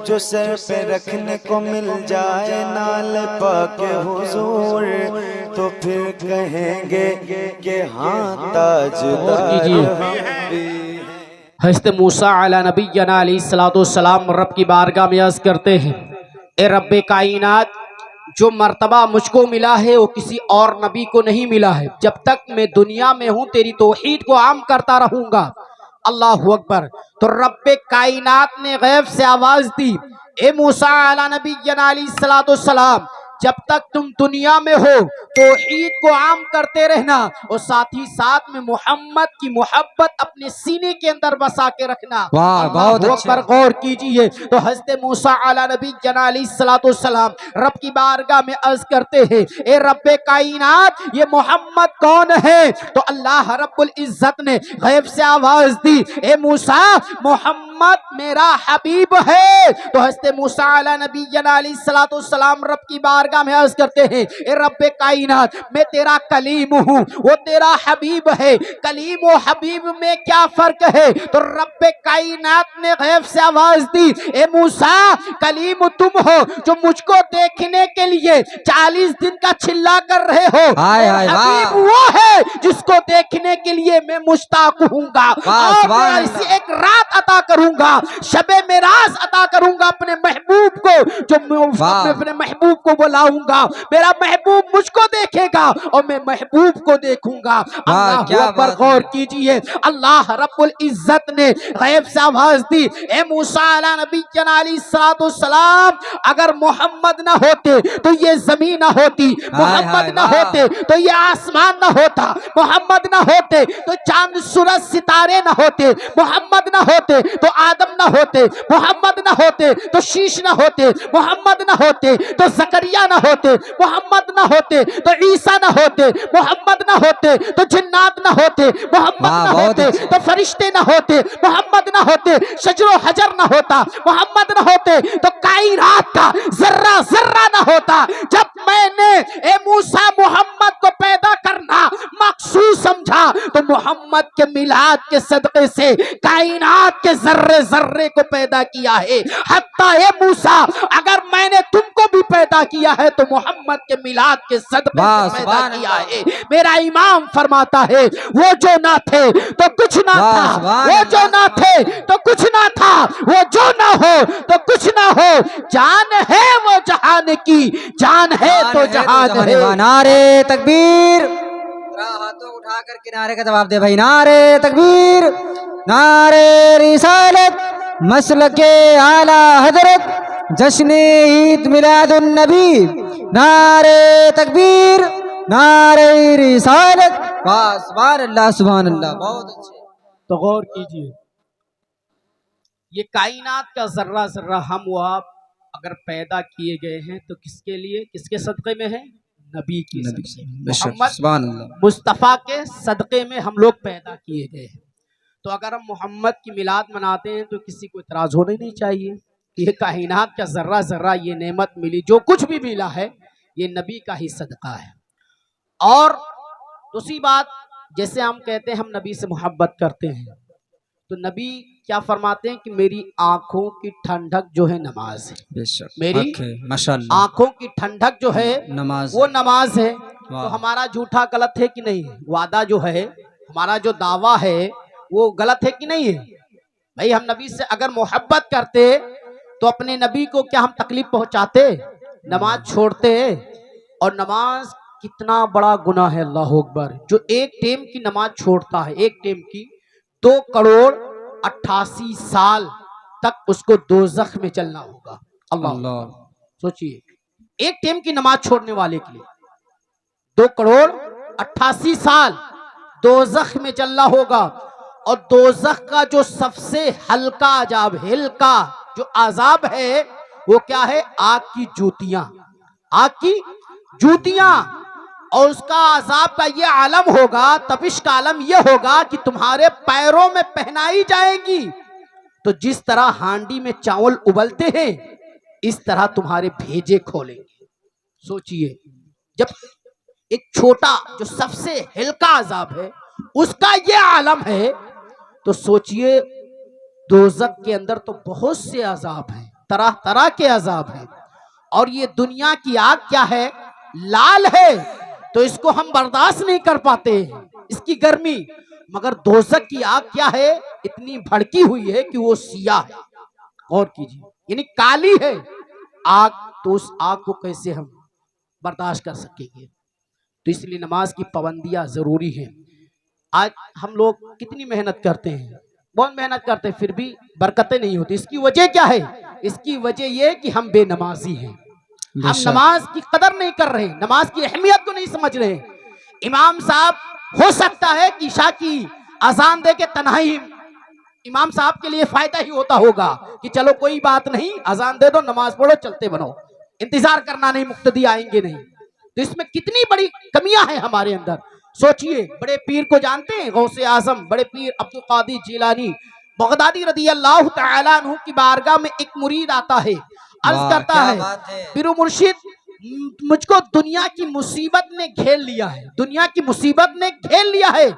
جو سر پہ رکھنے کو مل جائے نال پاک حضور تو پھر کہیں گے کہ ہاں تاجدار ہم بھی ہیں۔ حضرت موسیٰ علیہ نبینا علیہ السلام رب کی بارگاہ میں عرض کرتے ہیں، اے رب کائنات، جو مرتبہ مجھ کو ملا ہے وہ کسی اور نبی کو نہیں ملا ہے۔ جب تک میں دنیا میں ہوں تیری توحید کو عام کرتا رہوں گا۔ اللہ اکبر۔ تو رب کائنات نے غیب سے آواز دی، اے موسیٰ علیہ نبینا علیہ السلام، جب تک تم دنیا میں ہو توحید کو عام کرتے رہنا اور ساتھ ہی ساتھ میں محمد کی محبت اپنے سینے کے اندر بسا کے رکھنا۔ بہت اچھا۔ پر غور کیجئے تو حضرت موسیٰ علیہ نبی علیہ السلام رب کی بارگاہ میں عرض کرتے ہیں، اے رب کائنات، یہ محمد کون ہے؟ تو اللہ رب العزت نے غیب سے آواز دی، اے موسیٰ، محمد میرا حبیب ہے۔ تو حضرت موسیٰ علیہ نبی علیہ السلام رب کی بارگاہ میں عرض کرتے ہیں، اے رب کائنات، میں تیرا کلیم ہوں، وہ تیرا حبیب ہے، کلیم و حبیب میں کیا فرق ہے؟ تو رب کائنات نے غیب سے آواز دی، اے موسیٰ، کلیم تم ہو جو مجھ کو دیکھنے کے لیے 40 دن کا چلا کر رہے ہو، حبیب وہ ہے جس کو دیکھنے کے لیے میں مشتاق ہوں گا، اور میں اسی ایک رات عطا کروں گا، شب معراج عطا کروں گا اپنے محبوب کو، جو میں اپنے محبوب کو بلاؤں گا، میرا محبوب مجھ کو دیکھے گا اور میں محبوب کو دیکھوں گا۔ اللہ اکبر۔ غور کیجئے، اللہ رب العزت نے غیب سے آواز دی، اے موسیٰ علیہ نبی علیہ السلام، اگر محمد نہ ہوتے تو یہ زمین نہ ہوتی، محمد نہ ہوتے تو یہ آسمان نہ ہوتا، محمد نہ ہوتے تو چاند سورج ستارے نہ ہوتے، محمد نہ ہوتے تو آدم نہ ہوتے، محمد نہ ہوتے تو شیش نہ ہوتے، محمد نہ ہوتے تو زکریا نہ ہوتے، محمد نہ ہوتے تو عیسیٰ نہ ہوتے، محمد نہ ہوتے تو جنات نہ ہوتے، محمد نہ ہوتے تو فرشتے نہ ہوتے، محمد نہ ہوتے شجر و حجر نہ ہوتا، محمد نہ ہوتے تو کائنات کا ذرہ ذرہ نہ ہوتا۔ جب میں نے اے موسیٰ محمد کو پیدا کرنا مقصود سمجھا تو محمد کے میلاد کے صدقے سے کائنات کے ذرے ذرے کو پیدا کیا ہے۔ حتیٰ اے موسیٰ، اگر میں نے تم کو بھی پیدا کیا ہے تو محمد کے میلاد کے صدقے سے پیدا کیا ہے۔ میرا امام فرماتا ہے، وہ جو نہ تھے تو کچھ نہ تھا، وہ جو نہ تھے تو کچھ نہ تھا، وہ جو نہ ہو تو کچھ نہ ہو، جان ہے وہ جہان کی، جان ہے تو جہان ہے۔ نعرے تکبیر، ہاتھوں اٹھا کر کے نعرے کا جواب دے بھائی، نعرے تکبیر، نعرے رسالت، مسلک اعلی حضرت، جشن عید میلاد النبی، نعرے تکبیر، نعرے رسالت، سبحان اللہ سبحان اللہ۔ بہت اچھے۔ تو غور کیجئے، یہ کائنات کا ذرہ ذرہ ہم و آپ اگر پیدا کیے گئے ہیں تو کس کے لیے، کس کے صدقے میں ہے؟ نبی کی صدقے میں، محمد مصطفیٰ کے صدقے میں ہم لوگ پیدا کیے گئے ہیں۔ تو اگر ہم محمد کی میلاد مناتے ہیں تو کسی کو اعتراض ہونا نہیں چاہیے۔ یہ کائنات کا ذرہ ذرہ یہ نعمت ملی، جو کچھ بھی ملا ہے یہ نبی کا ہی صدقہ ہے۔ اور دوسری بات، جیسے ہم کہتے ہیں ہم نبی سے محبت کرتے ہیں تو نبی کیا فرماتے ہیں کہ میری آنکھوں کی ٹھنڈک جو ہے نماز ہے، میری آنکھوں کی ٹھنڈک جو ہے وہ نماز ہے۔ تو ہمارا جھوٹا غلط ہے کہ نہیں؟ وعدہ جو ہے، ہمارا جو دعویٰ ہے وہ غلط ہے کہ نہیں ہے؟ بھائی ہم نبی سے اگر محبت کرتے تو اپنے نبی کو کیا ہم تکلیف پہنچاتے؟ نماز چھوڑتے؟ اور نماز کتنا بڑا گناہ ہے، اللہ اکبر، جو ایک ٹائم کی نماز چھوڑتا ہے، ایک ٹائم کی 2,88 سال تک اس کو دوزخ میں چلنا ہوگا۔ اللہ سوچئے، ایک ٹائم کی نماز چھوڑنے والے کے لیے 2,88 سال دوزخ میں چلنا ہوگا۔ اور دوزخ کا جو سب سے ہلکا عذاب، ہلکا جو عذاب ہے وہ کیا ہے؟ آگ کی جوتیاں، آگ کی جوتیاں۔ اور اس کا عذاب کا یہ عالم ہوگا، تپش کا عالم یہ ہوگا کہ تمہارے پیروں میں پہنائی جائے گی۔ تو جس طرح ہانڈی میں چاول ابلتے ہیں اس طرح تمہارے بھیجے کھولیں گے۔ سوچئے، جب ایک چھوٹا جو سب سے ہلکا عذاب ہے اس کا یہ عالم ہے تو سوچئے دوزخ کے اندر تو بہت سے عذاب ہیں۔ طرح طرح کے عذاب ہیں، اور یہ دنیا کی آگ کیا ہے؟ لال ہے، تو اس کو ہم برداشت نہیں کر پاتے اس کی گرمی، مگر دوزخ کی آگ کیا ہے؟ اتنی بھڑکی ہوئی ہے کہ وہ سیاہ ہے۔ غور کیجیے، یعنی کالی ہے آگ، تو اس آگ کو کیسے ہم برداشت کر سکیں گے؟ تو اس لیے نماز کی پابندیاں ضروری ہیں۔ آج ہم لوگ کتنی محنت کرتے ہیں، بہت محنت کرتے ہیں، پھر بھی برکتیں نہیں ہوتی۔ اس کی وجہ کیا ہے؟ اس کی وجہ یہ کہ ہم بے نمازی ہیں، ہم نماز کی قدر نہیں کر رہے، نماز کی اہمیت کو نہیں سمجھ رہے۔ امام صاحب ہو سکتا ہے کہ عشاء کی اذان دے کے تنہائی امام صاحب کے لیے فائدہ ہی ہوتا ہوگا کہ چلو کوئی بات نہیں، اذان دے دو، نماز پڑھو، چلتے بنو، انتظار کرنا نہیں، مقتدی آئیں گے نہیں۔ تو اس میں کتنی بڑی کمیاں ہیں ہمارے اندر۔ سوچئے، بڑے پیر کو جانتے ہیں؟ غوث اعظم بڑے پیر عبدالقادر جیلانی بغدادی رضی اللہ تعالیٰ عنہ کی بارگاہ میں ایک مرید آتا ہے، عرض کرتا ہے پیر و مرشد مجھ کو دنیا کی مصیبت نے گھیر لیا ہے، دنیا کی مصیبت نے گھیر لیا ہے،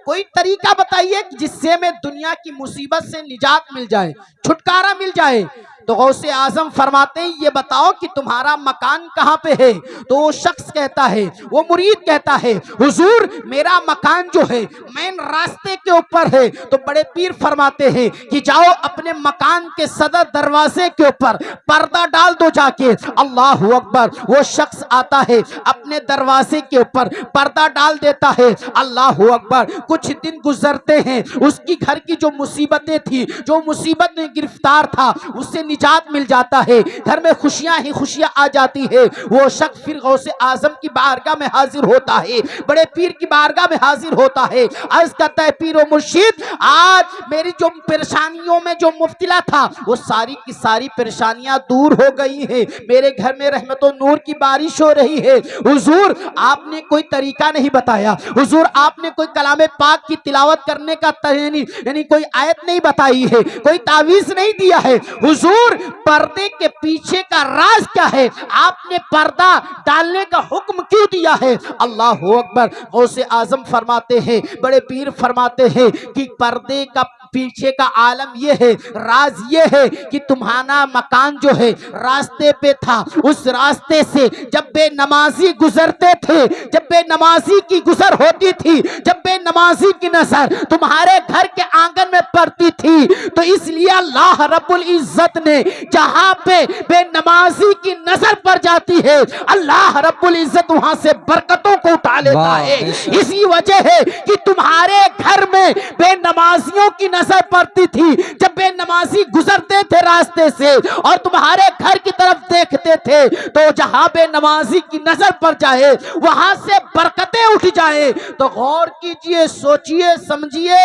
کوئی طریقہ بتائیے جس سے میں دنیا کی مصیبت سے نجات مل جائے، چھٹکارا مل جائے۔ تو غوث اعظم فرماتے ہیں یہ بتاؤ کہ تمہارا مکان کہاں پہ ہے؟ تو وہ شخص کہتا ہے، وہ مرید کہتا ہے حضور میرا مکان جو ہے مین راستے کے اوپر ہے۔ تو بڑے پیر فرماتے ہیں کہ جاؤ اپنے مکان کے صدر دروازے کے اوپر پردہ ڈال دو جا کے۔ اللہ اکبر، وہ شخص آتا ہے اپنے دروازے کے اوپر پردہ ڈال دیتا ہے۔ اللہ اکبر، کچھ دن گزرتے ہیں، اس کی گھر کی جو مصیبتیں تھی، جو مصیبت میں گرفتار تھا، اس سے نجات مل جاتا ہے، گھر میں خوشیاں ہی خوشیاں آ جاتی ہے۔ وہ شخص پھر غوث اعظم کی بارگاہ میں حاضر ہوتا ہے، بڑے پیر کی بارگاہ میں حاضر ہوتا ہے، عرض کرتا ہے پیر و مرشد آج میری جو پریشانیوں میں جو مبتلا تھا وہ ساری کی ساری پریشانیاں دور ہو گئی ہیں، میرے گھر میں رحمت و نور کی بارش ہو رہی ہے۔ حضور آپ نے کوئی طریقہ نہیں بتایا، حضور آپ نے کوئی کلام پاک کی تلاوت کرنے کا یعنی کوئی آیت نہیں بتائی ہے، کوئی تعویذ نہیں دیا ہے، حضور پردے کے پیچھے کا راز کیا ہے؟ آپ نے پردہ ڈالنے کا حکم کیوں دیا ہے؟ اللہ اکبر، غوث اعظم فرماتے ہیں، بڑے پیر فرماتے ہیں کہ پردے کا پیچھے کا عالم یہ ہے، راز یہ ہے کہ تمہارا مکان جو ہے راستے پہ تھا، اس راستے سے جب بے نمازی گزرتے تھے، جب بے نمازی کی گزر ہوتی تھی، جب بے نمازی کی نظر تمہارے گھر کے آنگن میں پڑتی تھی، تو اس لیے اللہ رب العزت نے جہاں پہ بے نمازی کی نظر پڑ جاتی ہے اللہ رب العزت وہاں سے برکتوں کو اٹھا لیتا ہے۔ اسی وجہ ہے کہ تمہارے گھر میں بے نمازیوں کی نظر پڑتی تھی، جب بے نمازی گزرتے تھے راستے سے اور تمہارے گھر کی طرف دیکھتے تھے تو جہاں بے نمازی کی نظر پڑ جائے وہاں سے برکتیں اٹھ جائے۔ تو غور کیجئے، سوچئے، سمجھئے،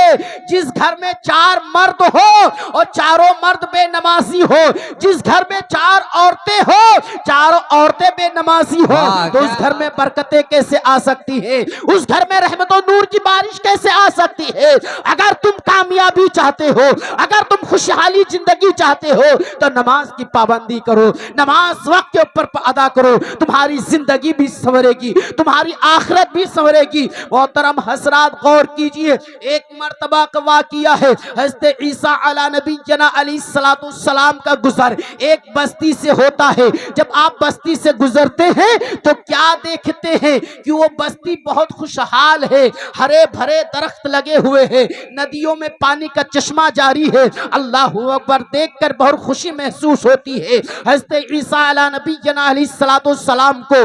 جس گھر میں 4 مرد ہو اور چاروں مرد بے نمازی ہو، جس گھر میں 4 عورتیں ہو، چاروں عورتیں بے نمازی ہو، تو اس گھر میں برکتیں کیسے آ سکتی ہے؟ اس گھر میں رحمت و نور کی بارش کیسے آ سکتی ہے؟ اگر تم کامیابی چاہتے ہو، اگر تم خوشحالی زندگی چاہتے ہو تو نماز کی پابندی کرو، نماز وقت کے اوپر ادا کرو، تمہاری زندگی بھی سنورے گی، تمہاری آخرت بھی سنورے گی۔ محترم حضرات غور کیجئے، ایک مرتبہ کا واقعہ ہے، حضرت عیسیٰ علی نبینا علیہ السلام کا گزر ایک بستی سے ہوتا ہے۔ جب آپ بستی سے گزرتے ہیں تو کیا دیکھتے ہیں کہ وہ بستی بہت خوشحال ہے، ہرے بھرے درخت لگے ہوئے ہیں، ندیوں میں پانی کا چشمہ جاری ہے۔ اللہ اکبر، دیکھ کر بہت خوشی محسوس ہوتی ہے حضرت عیسیٰ علی نبینا علیہ السلام کو۔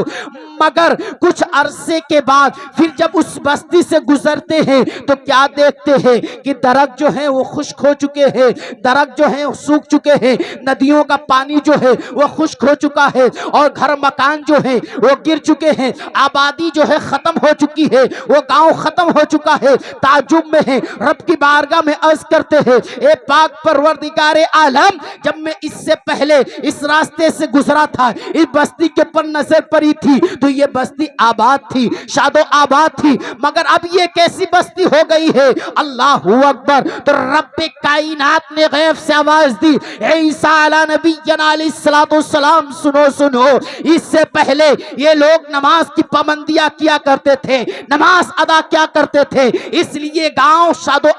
مگر کچھ عرصے کے بعد پھر جب اس بستی سے گزرتے ہیں تو کیا دیکھتے ہیں کہ درخت جو ہیں وہ خشک ہو چکے ہیں، درخت جو ہیں سوکھ چکے ہیں، ندیوں کا پانی جو ہے وہ خشک ہو چکا ہے، اور گھر مکان جو ہیں وہ گر چکے ہیں، آبادی جو ہے ختم ہو چکی ہے، وہ گاؤں ختم ہو چکا ہے۔ تعجب میں ہے، رب کی بارگاہ میں عرض کرتے ہیں اے پاک پروردگار عالم، جب میں اس سے پہلے اس راستے سے گزرا تھا، اس بستی کے پر نظر پڑی تھی تو یہ بستی آباد تھی، شاد و آباد تھی، مگر اب یہ کیسی بستی ہو گئی ہے؟ اللہ اکبر۔ تو رب کائنات نے غیب سے آواز دی، عیسیٰ علی نبینا علیہ السلام سنو سنو، اس سے پہلے یہ لوگ نماز کی پابندیاں کیا کرتے تھے، نماز ادا کیا کرتے تھے، اس لیے گاؤں شاد و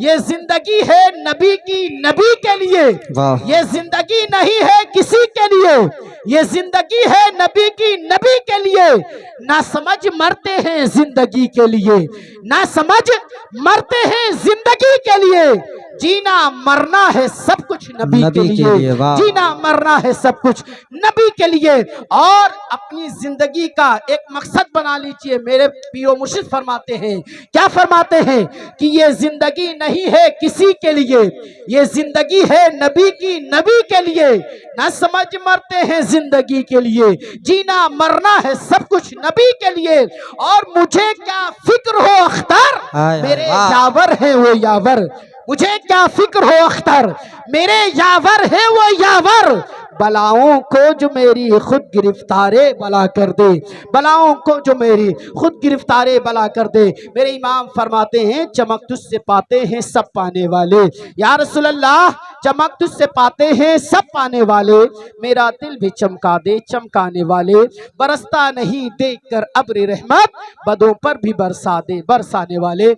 یہ زندگی ہے نبی کی نبی کے لیے، واہ یہ زندگی نہیں ہے کسی کے لیے، یہ زندگی ہے نبی کی نبی کے لیے۔ نہ سمجھ مرتے ہیں زندگی کے لیے، نہ سمجھ مرتے ہیں زندگی کے لیے، جینا مرنا ہے سب کچھ نبی کے لیے، واہ جینا مرنا ہے سب کچھ نبی کے لیے۔ اور اپنی زندگی کا ایک مقصد بنا لیجئے۔ میرے پیو مرشد فرماتے ہیں، کیا فرماتے ہیں کہ یہ زندگی نہیں ہے کسی کے لیے، یہ زندگی ہے نبی کی نبی کے لیے۔ نہ سمجھ مرتے ہیں زندگی کے لیے، جینا مرنا ہے سب کچھ نبی کے لیے۔ اور مجھے کیا فکر ہو اختر، میرے یاور ہیں وہ یاور، مجھے کیا فکر ہو اختر، میرے یاور ہے وہ یاور۔ بلاؤں کو جو میری خود گرفتارے بلا کر دے، بلاؤں کو جو میری خود گرفتارے بلا کر دے۔ میرے امام فرماتے ہیں چمک تجھ سے پاتے ہیں سب پانے والے، یا رسول اللہ چمک تجھ سے پاتے ہیں سب پانے والے، میرا دل بھی چمکا دے چمکانے والے، برستا نہیں دیکھ کر ابر رحمت، بدوں پر بھی برسا دے برسانے والے۔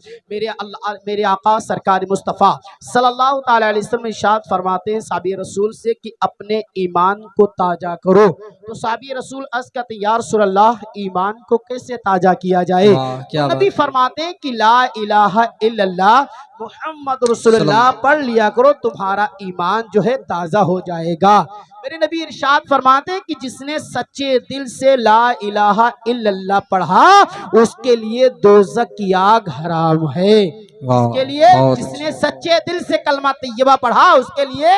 میرے آقا سرکار مصطفیٰ صلی اللہ تعالی علیہ وسلم ارشاد فرماتے ہیں صحابی رسول سے کہ اپنے ایمان کو تازہ کرو۔ تو صحابی رسول عرض کرتے یا رسول اللہ ایمان کو کیسے تازہ کیا جائے؟ نبی فرماتے ہیں کہ لا الہ الا اللہ محمد رسول اللہ پڑھ لیا کرو، تمہارا ایمان جو ہے تازہ ہو جائے گا۔ میرے نبی ارشاد فرماتے ہیں کہ جس نے سچے دل سے لا الہ الا اللہ پڑھا اس کے لیے دوزخ کی آگ حرام ہے۔ اس کے لیے جس نے سچے دل سے کلمہ طیبہ پڑھا اس کے لیے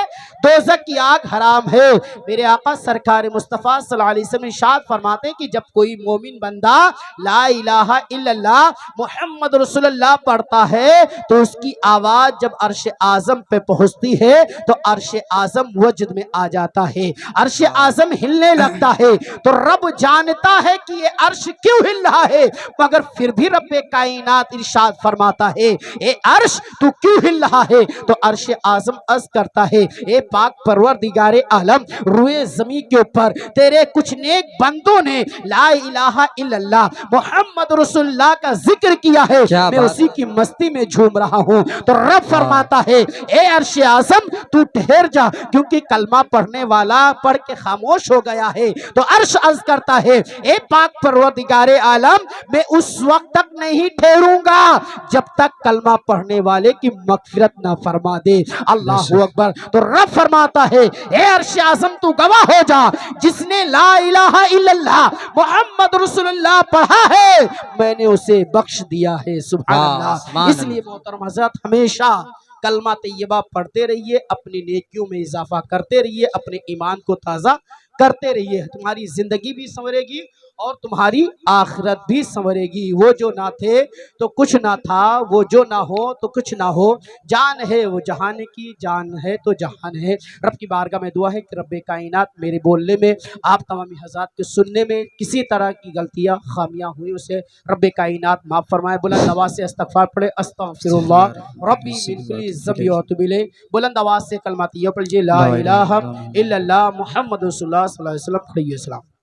دوزخ کی آگ حرام ہے۔ میرے آقا سرکار مصطفیٰ صلی اللہ علیہ وسلم ارشاد فرماتے ہیں کہ جب کوئی مومن بندہ لا الہ الا اللہ محمد رسول اللہ پڑھتا ہے تو اس کی آواز جب عرش اعظم پہ پہنچتی ہے تو عرش اعظم وجد میں آ جاتا ہے، عرش اعظم ہلنے لگتا ہے۔ تو رب جانتا ہے کہ یہ عرش کیوں ہل رہا ہے، مگر پھر بھی رب کائنات ارشاد فرماتا ہے اے عرش تو کیوں ہل رہا ہے؟ تو عرش اعظم عرض کرتا ہے اے پاک پروردگار عالم، روئے زمین کے اوپر تیرے کچھ نیک بندوں نے لا الہ الا اللہ محمد رسول اللہ کا ذکر کیا ہے، میں اسی کی مستی میں جھوم رہا ہوں۔ تو رب فرماتا ہے اے عرش اعظم تو ٹھہر جا، کیونکہ کلمہ پڑھنے والا پڑھ کے خاموش ہو گیا ہے۔ تو عرش عرض کرتا ہے اے پاک پروردگار عالم میں اس وقت تک نہیں ٹھہروں گا جب تک کلمہ پڑھنے والے کی مغفرت نہ فرما دے۔ اللہ اکبر۔ تو رب فرماتا ہے اے عرش اعظم تو گواہ ہو جا، جس نے لا الہ الا اللہ محمد رسول اللہ پڑھا ہے میں نے اسے بخش دیا ہے۔ سبحان اللہ۔ اس لیے محترم حضرت ہمیشہ کلمہ طیبہ پڑھتے رہیے، اپنی نیکیوں میں اضافہ کرتے رہیے، اپنے ایمان کو تازہ کرتے رہیے، تمہاری زندگی بھی سنورے گی اور تمہاری آخرت بھی سنورے گی۔ وہ جو نہ تھے تو کچھ نہ تھا، وہ جو نہ ہو تو کچھ نہ ہو، جان ہے وہ جہان کی، جان ہے تو جہان ہے۔ رب کی بارگاہ میں دعا ہے کہ رب کائنات میرے بولنے میں، آپ تمامی حضرات کے سننے میں کسی طرح کی غلطیاں خامیاں ہوئی اسے رب کائنات معاف فرمائے۔ بلند آواز سے استغفار پڑھے، استغفر اللہ ربی من کل ذنب واتوب الیہ۔ بلند آواز سے کلمہ طیبہ پڑھیے، لا الہ الا اللہ محمد رسول اللہ صلی اللہ علیہ وسلم۔